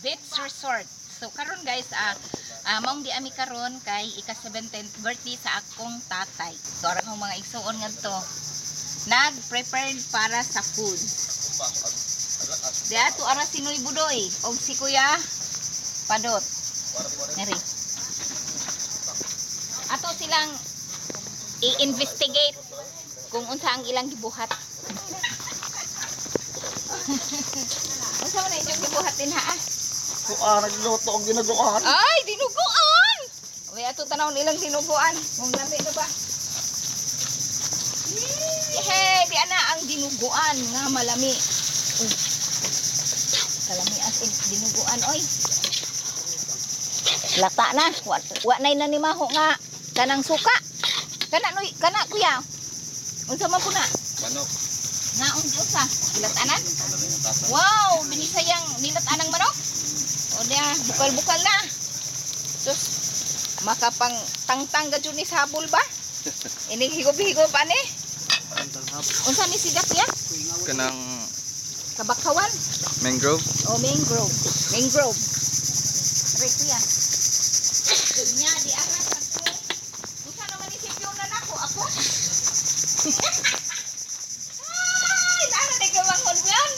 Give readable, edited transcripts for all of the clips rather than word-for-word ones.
Beach Resort. So karon guys, maong di ami karon kay ika-17th birthday sa akong tatay. So arang mga igsuon ngadto. Nag-prepared para sa food. Diya to ara si Noy Budoy og si Kuya Padot. Neri. Ato silang i-investigate kung unsa ang ilang gibuhat. Unsa man inyong gibuhat din ha? Nagluto ang dinuguan. Ay, dinuguan! Uy, ato tanaw nilang dinuguan. Mong lami na ba? Hey, di ana ang dinuguan nga malami. Uy. Kalami as in dinuguan, oy. Lata na. Wa nay na ni maho nga kanang suka. Kana noy, kana kuya. Unsa man puna? Manok. Naon sa ilatanan? Wow, binisayang nilatanang manok. O dia, bukal-bukal na. Sus, makapang tangtang gadyo ni sabol ba? Ini higop-higop ani? Unsa ni sigat ya? Kanang Kabakawan? mangrove. O mangrove. Mangrove. Try kuya. Nya di ara sa ko. Unsa naman ni sipyo na nako ako? Ay, nana ni kawangon yan.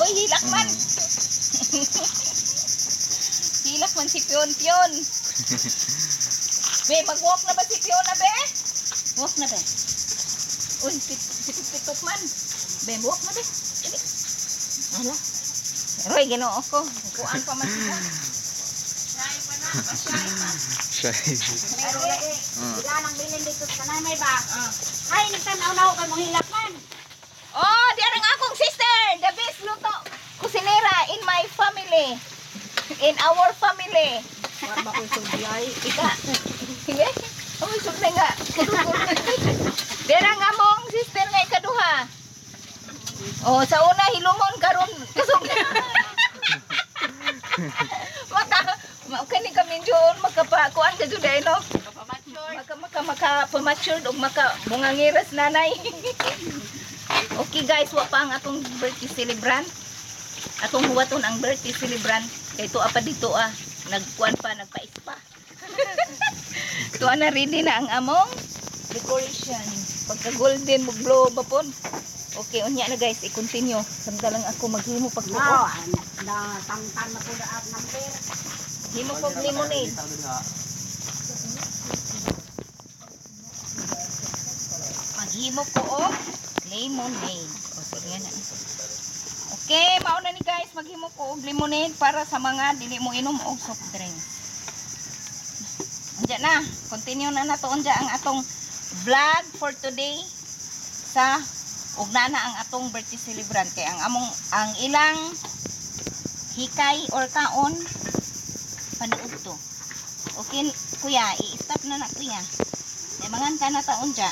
Oy, hilak man. Hilak man si Pion-Pion. Be, mag-walk na ba si Pion na be? Walk na be. Uy, pitok man. Be, walk na be. Dili. Ala. Roy, ginoo ko. Kuan pa man siya. Shy pa na. Shy pa. Shy. Pero lagi. Wala nang bilin dito sa kanay may ba? Ay, nagtanaw-naw kay mong hilak man. Oh, diyan ang akong sister. The best luto kusinera in my family. In our family. War ba ko sudyay? Ika. Sige. Oh, sudlay nga. Diyan ang among sister nga ikaduha. Oh, sa una hilumon karon kusog. Kani kami dyan, makapakuan ka dyan, no? Maka-matured o maka-bungangiras nanay. Okay guys, wa pa ang atong birthday celebrant. Atong huwaton ang birthday celebrant. Kaya ito apa dito nagkuan pa, nagpa-ispa. Ito na ready na ang among decoration. Pagka golden, mag-blow ba po? Okay, unya na guys, i-continue. Samtalang ako maghimo pagbuo. No, na tangtan na ko daat number. Himo pag lemonade. Maghimo ko og lemonade. O sige na. Okay, mauna ni guys, maghimo ko og lemonade para sa mga dili mo inom og soft drinks. Unja na, continue na nato unja ang atong vlog for today sa ugnana ang atong birthday celebrant kay ang ilang hikay or kaon panuod to. Okay, kuya, i-stop na kuya. May mangan ka na taon dya.